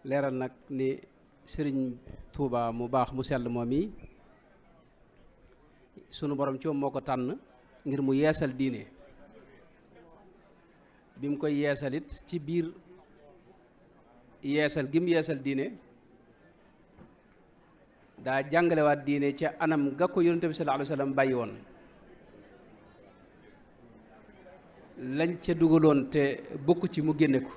leeral nag ni sëriñ Tuuba mu baax mu sell moom yi sunu borom ci moom moo ko tànn ngir mu yeesal diine bi mu koy yeesalit ci biir yeesal gi mu yeesal diine daa jàngalewaat diine ca anam ga ko yonent bi sallallahu alayhi wa sallam bàyyi woon lañ ca dugaloon te bokk ci mu génne ko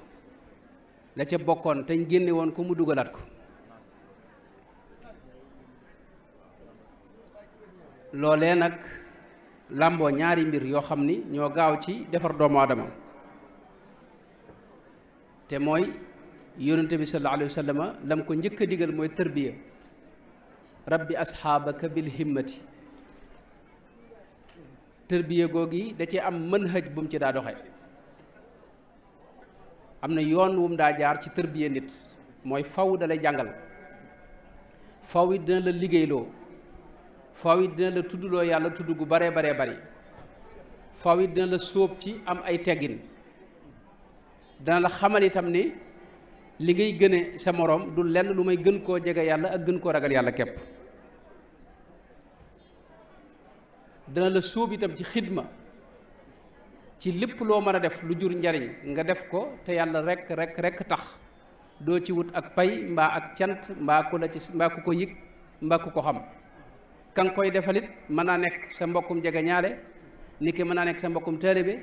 la ca bokkoon te ñu génne woon ko mu dugalaat ko loolee nag làmboo ñaari mbir yoo xam ni ñoo gaaw ci defar doomu aadama te mooy yonent bi sallallahu alayhi wa sallam lam ko njëkk a digal mooy tërbiya rabbi asxaabaka bil himmati tërbiya googi da ci am manhaj bu mu ci daa doxe am na yoon wu mu daa jaar ci tërbiya nit mooy faw da lay jàngal faw it dina la liggéeyloo faw it dina la tuddloo yàlla tudd gu baree bari faw it dina la sóob ci am ay teggin dana la xamal itam ni li ngay gëne sa moroom du lenn lu may gën koo jege yàlla ak gën koo ragal yàlla képp dana la sóob itam ci xidma ci lépp loo mën a def lu jur njariñ nga def ko te yàlla rekk tax doo ci wut ak pay mbaa ak cant mbaa ku la ci mbaa ku ko yëg mbaa ku ko xam ka nga koy defalit mën naa nekk sa mbokkum jege ñaale ni ki mën naa nekk sa mbokkum taalibe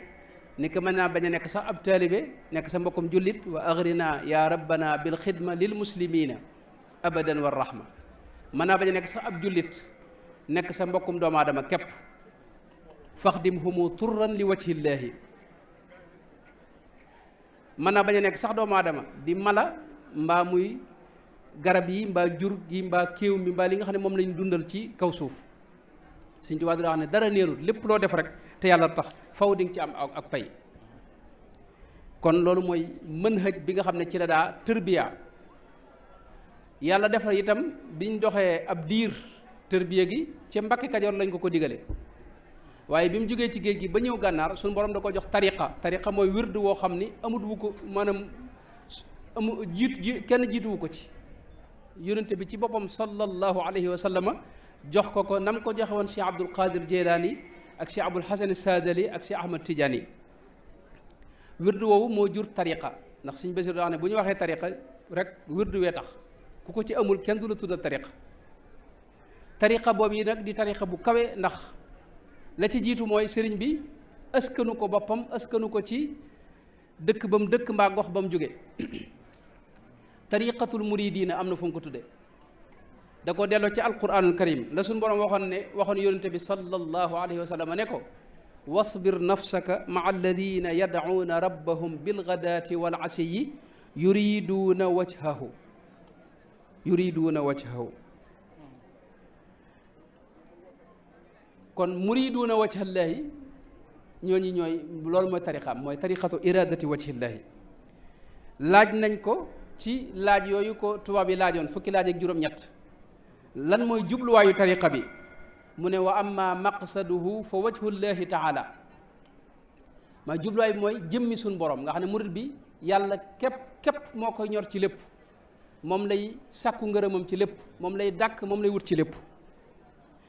ni ki mën naa bañ a nekk sax ab taalibe nekk sa mbokkum jullit wa agrina ya rabbana bil xidma lil muslimina abadan war rahma mën naa bañ a nekk sax ab jullit nekk sa mbokkum doomu aadama képp faxdim humu turran li wajhillaahi mën naa bañ a nekk sax doomu aadama di mala mbaa muy garab yi mbaa jur gi mbaa kéew mi mbaa li nga xam ne moom lañu dundal ci kaw suuf Sëñ Tuubaa daa wax ne dara néerul lépp loo def rek te yàlla tax faw di nga ci am ak pay kon loolu mooy manhaj bi nga xam ne ci la daa tërbiya yàlla defar itam biñ doxee ab diir tërbiya gi ca Mbàkke Kajoor lañ ko digale waaye bi mu jógee ci géej gi ba ñëw gànnaar suñu borom da ko jox tariqa mooy wird woo xam ni amut wu ko maanaam kenn jiituwu ko ci yonente bi ci boppam sallallahu alayhi wa sallama jox ko nam ko joxe woon Cheikh Abdul Qadir Jeylaani ak Cheikh Abul Hasan Saadali ak Cheikh Ahmad Tidiane wirdu woowu moo jur tariqa ndax suñ Basiru daa wax ne bu ñu waxee tariqa rek wirdu wee tax ku ko ci amul kenn du la tuddal tariqa boobu yi nag di tariqa bu kawe ndax la ci jiitu mooy sëriñ bi askanu ko boppam askanu ko ci dëkk ba mu dëkk mbaa gox ba mu jóge tariqatul muridina am na fu mu ko tudde da ko delloo ci alquranul karim la suñu borom waxoon yonente bi sallallahu alayhi wa sallam ne ko wasbir nafsaka maa alladina yad'uuna rabbahum bilgadaati wal asiyi yuriduuna wajhahu kon muriduuna wajhallaahi ñooñu ñooy loolu mooy tariqaam mooy tariqatu iradati wajhillaahi laaj nañ ko ci laaj yooyu ko tubaab yi laajoon fukki laaj ak juróom-ñett lan mooy jubluwaayu tariqa bi mu ne wa amma maqsaduhu fa wajhullaahi taala maa jubluwaay bi mooy jëmmi suñ borom nga xam ne murid bi yàlla képp moo koy ñor ci lépp moom lay sàkku ngërëmam ci lépp moom lay dàkk moom lay wut ci lépp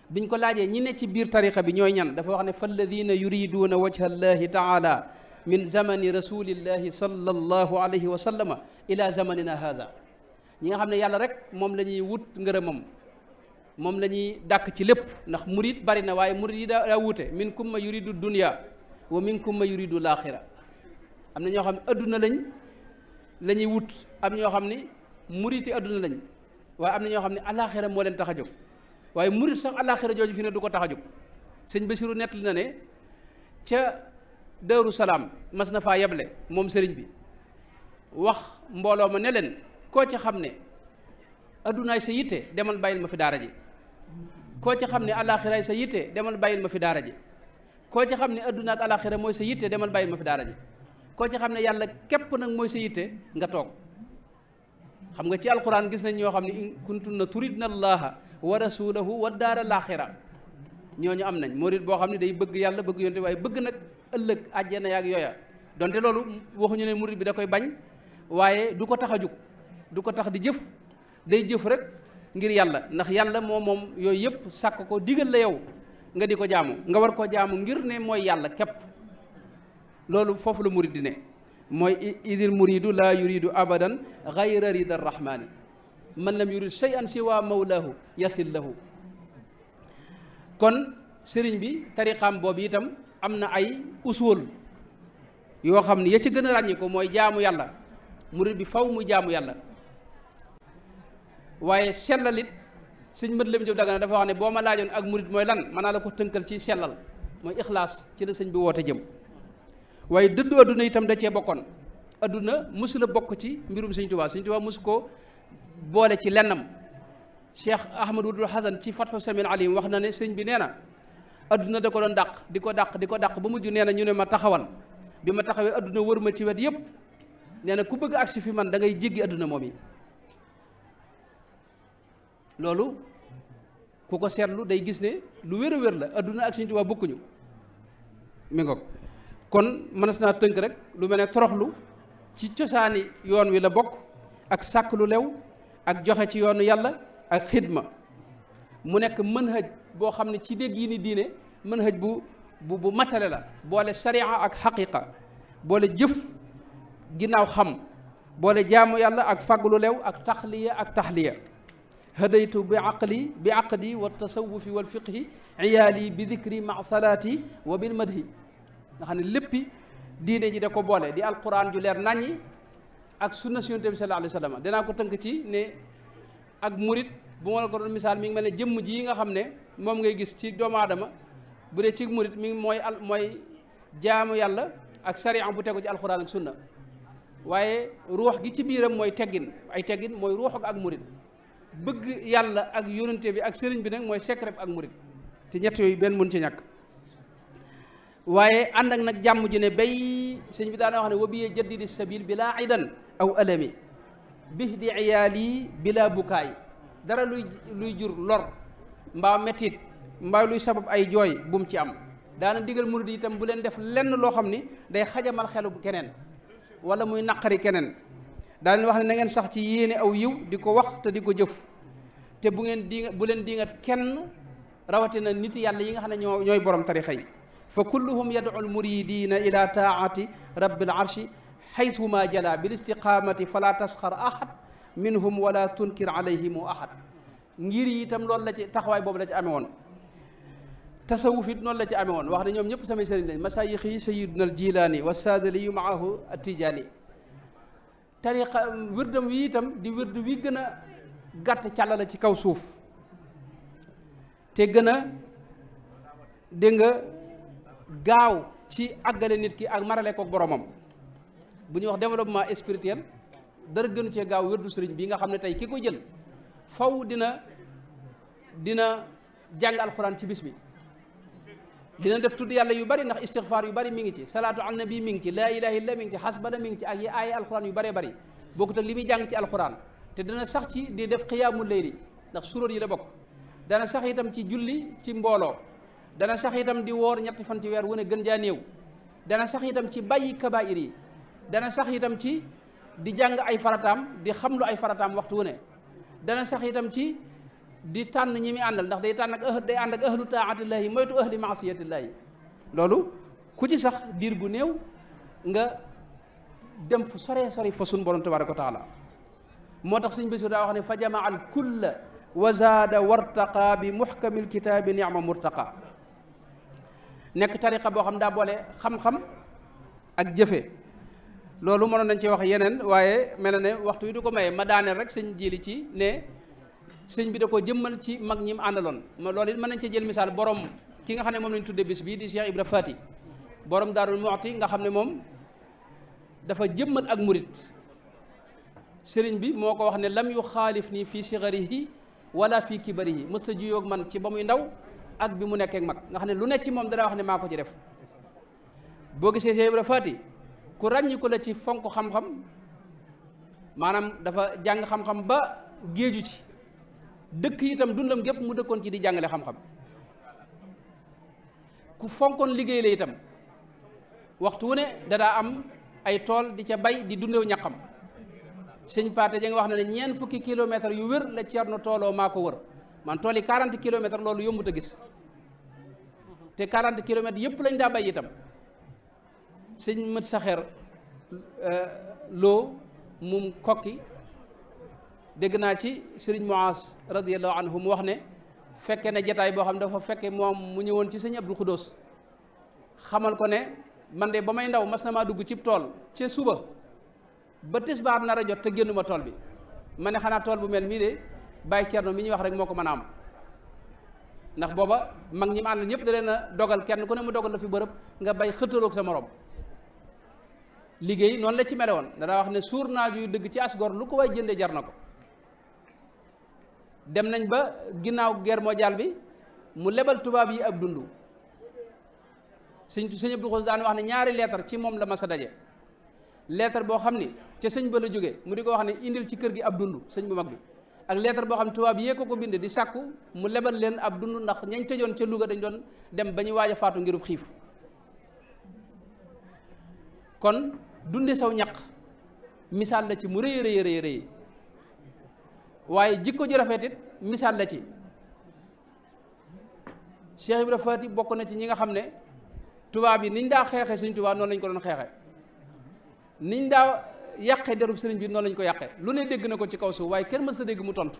biñ ko laajee ñi ne ci biir tariqa bi ñooy ñan dafa wax ne falladina yuriduuna wajha llahi taala min zamani rasulillahi sallallahu alayhi wa sallama ila zamanina haza ñi nga xam ne yàlla rek moom la ñuy wut ngërëmam moom la ñuy dàkk ci lépp ndax murid bari na waaye murid yi daa wuute minkum ma yuridu dunya wa minkum ma yuridu laaxira am na ñoo xam ne adduna la ñuy wut am ñoo xam ne murid yi adduna lañ waaye am na ñoo xam ne alaaxira moo leen tax a jóg waaye murid sax alaaxira jooju fi ne du ko tax a jóg sëñ Basiru nettali na ne ca Daaru Salaam mas na faa yeble moom sëriñ bi wax mbooloo ma ne leen koo ci xam ne addunaay sa yitte demal bàyyil ma fi daara ji koo ci xam ne alaaxiraay sa yitte demal bàyyil ma fi daara ji koo ci xam ne adduna ak alaaxira mooy sa yitte demal bàyyil ma fi daara ji koo ci xam ne yàlla képp nag mooy sa yitte nga toog xam nga ci alquran gis nañ ñoo xam ne in kuntunna turidna allaha wa rasulahu wa daara laaxira ñooñu am nañ murid boo xam ne day bëgg yàlla bëgg yonte waaye bëgg nag ëllëg àjjana yaag yooya donte loolu waxuñu ne murid bi da koy bañ waaye du ko tax a jug du ko tax di jëf, day jëf rek ngir yàlla, ndax yàlla moom yooyu yëpp sàkk ko digal la yow nga di ko jaamu, nga war koo jaamu ngir ne mooy yàlla képp. loolu foofu la murid di ne mooy idil muridu laa yuridu abadan gayra rida rahmaani man lam yurid shay'an siwa mawlaahu yasil lahu. kon sëriñ bi tariqaam boobu itam am na ay usul yoo xam ne ya ci gën a ràññi ko mooy jaamu yàlla. murid bi faw mu jaamu yàlla, waaye sellalit sëñ mët lam jëf Dagana dafa wax ne boo ma laajoon ak murid mooy lan mën naa la ko tënkal ci sellal, mooy ixlaas ci la sëñ bi woote jëm. waaye dëddu adduna itam da cee bokkoon. adduna mësu la bokk ci mbirum sëñ Tuubaa. sëñ Tuubaa mësu ko boole ci lennam. Cheikh Ahmad Wudul Hasan ci Fathu Samil Alim wax na ne sëñ bi nee na adduna da ko doon dàq di ko dàq ba mujj nee na ñu ne ma taxawal. bi ma taxawee adduna wër ma ci wet yépp nee na ku bëgg agsi fi man da ngay jéggi adduna moom yi. loolu ku ko seetlu day gis ne lu wér a wér la, adduna ak sëñ Tuubaa bokkuñu mi ngoog. kon mënees naa tënk rek lu mel ne toroxlu ci cosaani yoon wi la bokk, ak sàkk lu lew, ak joxe ci yoonu yàlla, ak xidma. mu nekk manhaj boo xam ne ci dégg yi ni diine manhaj bu matale la, boole sariya ak xaqiqa, boole jëf ginnaaw xam, boole jaamu yàlla ak fàgg lu lew, ak taxliya ak taxliya. hadaytu bi aqdi wa tasawufi wal fiqhi iyaali bi dikri ma salaati wa bil madhi. nga xam ne léppi diine ji da ko boole di alquran ju leer naññi ak sunna si yonent bi sallallahu alayhi wa sallam. danaa ko tënk ci ne ak murit bu ma la ko doon misaal mi ngi mel ne jëmm ji yi nga xam ne moom ngay gis ci doomu aadama, bu dee ci murit mi ngi mooy jaamu yàlla ak sariya bu tegu ci alquran ak sunna. waaye ruux gi ci biiram mooy teggin, ay teggin mooy ruux ak murit. bëgg yàlla ak yonente bi ak sëriñ bi nag mooy secret ak murit, te ñett yooyu benn mun ci ñàkk. waaye ànd ak nag jàmm ju ne bay sëñ bi daana wax ne wa biyee jaddidi sabil bila idan aw alami bihdi iyaali bila bukaay. dara luy jur lor mbaa mettit mbaa luy sabab ay jooy bu mu ci am. daana digal murid itam bu leen def lenn loo xam ni day xajamal xelu keneen wala muy naqari keneen. daa leen wax ne na ngeen sax ci yéene aw yiw di ko wax te di ko jëf, te bu leen diingat kenn, rawatina nit yàlla yi nga xam ne ñooy borom tarixa yi. fa kulluhum yad'u almuridina ila taati rabbil arshi xaytuma jala bil istiqamati fala tasxar ahad minhum wala tunkir alayhimu ahad. ngir yi itam loolu la ci taxawaay boobu la ci amee woon. tasawuf it noonu la ci amee woon, wax ne ñoom ñëpp samay sëriñ lañ. masayix yi sayiduna al jilaani wa saadali yu maahu attijaani. tariqa wirdam wi itam di wird wi gën a gàtt càlla la ci kaw suuf, te gën a dégg nga gaaw ci àggale nit ki ak marale kook boromam. bu ñuy wax développement spirituel dara gënu cee gaaw wirdu sëriñ bi nga xam ne tey ki ko jël faw dina jàng alxuraan ci bis bi, dina def tudd yàlla yu bari ndax istixfaar yu bari mi ngi ci, salaatu ala nabi mi ngi ci, laa ilaha illa mi ngi ci, xasbana mi ngi ci, ak yi aaya alxuraan yu baree bari bokkut ak li muy jàng ci alxuraan. te dana sax ci di def xiyaamul layli ndax suróor yi la bokk. dana sax itam ci julli ci mbooloo, dana sax itam di woor ñetti fan ci weer wu ne gën jaa néew, dana sax itam ci bàyyi kabaayir yi, dana sax itam ci di jàng ay farataam, di xamlu ay farataam waxtu wu ne, dana sax itam ci di tànn ñi muy àndal ndax day ànd ak ahlu taatillaahi moytu ahli maasiyatillaahi. loolu ku ci sax diir bu néew nga dem fu sore fa sun borom tabaaraka wa taala. moo tax sëñ Basiru daa wax ne fa jamaa al kulla wa zaada wartaqa bi muhkamil kitaabi ni'ma murtaqa. nekk tariqa boo xam daa boole xam-xam ak jëfe. loolu mënoon nañ ci wax yeneen waaye mel na ne waxtu wi du ko maye, ma daaneel rek sëñ jili ci ne sëñ bi da ko jëmmal ci mag ñi mu àndaloon. loolu it mën nañ ci jël misaal borom ki nga xam ne moom lañ tudde bis bii di Cheikh Ibra Fati borom Daarul Muxti nga xam ne moom dafa jëmmal ak murit. sëriñ bi moo ko wax ne lam yu xaalif nii fii sigarihi wala fii kibarihi, mësta juyoog man ci ba muy ndaw ak bi mu nekkee mag, nga xam ne lu ne ci moom dana wax ne maa ko ci def. boo gisee Cheikh Ibra Fati ku ràññiku la ci fonk xam-xam, maanaam dafa jàng xam-xam ba géeju ci, dëkk itam dundam gépp mu dëkkoon ci di jàngale xam-xam. ku fonkoon liggéey la itam, waxtu wu ne dadaa am ay tool di ca bay di dundew ñaqam. sëñ Paate ja nga wax na ne ñeent fukki kilomètres yu wér la Ceerno tooloo maa ko wër man tool yi 40 kilomètres loolu yombut a gis te 40 kilomètres yëpp lañ daa bay itam sëñ mët saxeer loo mum kokki dégg naa ci sëriñ Muas radiyallahu anhu mu wax ne fekke ne jataay boo xam dafa fekke moom mu ñëwoon ci sëñ Abdul Xudoos xamal ko ne man de ba may ndaw mas na maa dugg cib tool ca suba ba tisbaar nar a jot te génnuma tool bi ma ne xanaa tool bu mel mii de bàyyi Cerno mi ñuy wax rek moo ko mën a am ndax booba mag ñi ma àndal ñëpp da leen a dogal kenn ku ne mu dogal la fi bërëb nga bay xëttaloog sa morom liggéey noonu la ci mele woon danaa wax ne suur naaju yu dëgg ci asgor lu ko way jënde jar na ko dem nañ ba ginnaaw guerre mondiale bi mu lebal tubaab yi ab dund sëñ Abdou Khoudoss daan wax ne ñaari lettre ci moom la mas a daje lettre boo xam ni ca sëñ ba la jógee mu di ko wax ne indil ci kër gi ab dund sëñ bu mag bi ak lettre boo xam ne tubaab yee ko bind di sàkku mu lebal leen ab dund ndax ñañ tëjoon ca Louga dañ doon dem ba ñu waaj a faatu ngirub xiif kon dunde saw ñaq misaal la ci mu rëy rëy rëy waaye jikko ju rafet it misaal la ci Cheikh Ibra Faati bokk na ci ñi nga xam ne tubaab yi niñ daa xeexe sëñ tubaab noonu lañ ko doon xeexe niñ daa yàqe derub sëriñ bi noonu lañ ko yàqe lu ne dégg na ko ci kaw suuf waaye kenn mës a dégg mu tontu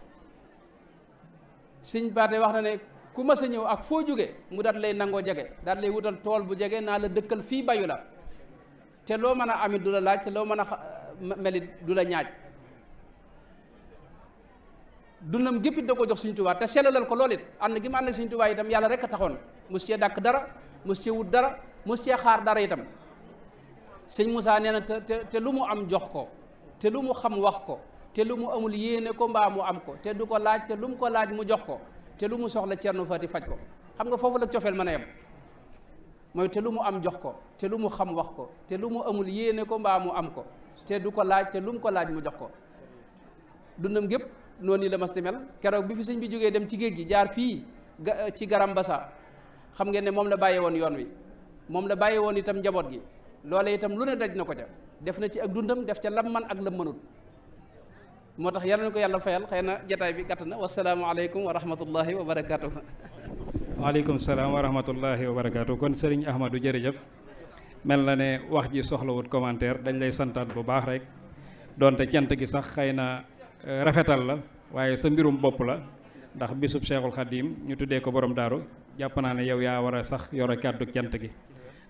sëñ Paate wax na ne ku mës a ñëw ak foo jóge mu daat lay nangoo jege daat lay wutal tool bu jege naa la dëkkal fii bayu la te loo mën a amit du la laaj te loo mën a melit du la ñaaj dundam géppit da ko jox Sëñ Tuubaa te sellalal ko lool it ànd gi ma ànd ak Sëñ Tuubaa itam yàlla rek a taxoon mos cee dàkk dara mos cee wut dara mos cee xaar dara itam sëñ Moussa nee na te lu mu am jox ko te lu mu xam wax ko te lu mu amul yéene ko mbaa mu am ko te du ko laaj te lu mu ko laaj mu jox ko te lu mu soxla Cerno Faati faj ko xam nga foofu la cofeel mën a yem mooy te lu mu am jox ko te lu mu xam wax ko te lu mu amul yéene ko mbaa mu am ko te du ko laaj te lu mu ko laaj mu jox ko dundam gépp noonu la mas di mel keroog bi fi sëñ bi jógee dem ci géej gi jaar fii ci Garam Basa xam ngeen ne moom la bàyyee woon yoon wi moom la bàyyee woon itam njaboot gi loole itam lu ne daj na ko ca def na ci ak dundam def ca lam man ak lam mënut moo tax yal na ko yàlla fayal xëy na jataay bi gàtt na wasalaamu aleykum wa rahmatullahi wa barakaatu. waaleykum salaam wa rahmatullahi wa barakaatu. kon Serigne Ahmadou jërëjëf mel na ne wax ji soxlawut commentaire dañ lay santaat bu baax rek donte cant gi sax xëy na rafetal la waaye sa mbirum bopp la ndax bisub Cheikhul Khadim ñu tuddee ko borom daaru jàpp naa ne yow yaa war a sax yore kàddu cant gi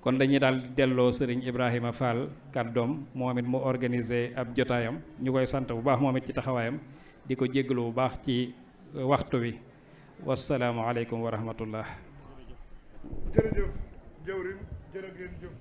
kon dañuy daal delloo Serigne Ibrahima Fall kàddoom moom it mu organisé ab jotaayam ñu koy sant bu baax moom it ci taxawaayam di ko jéggalu bu baax ci waxtu wi wasalaamu aleykum wa rahmatullah. jërëjëf jëwrin jërë ngeen jëf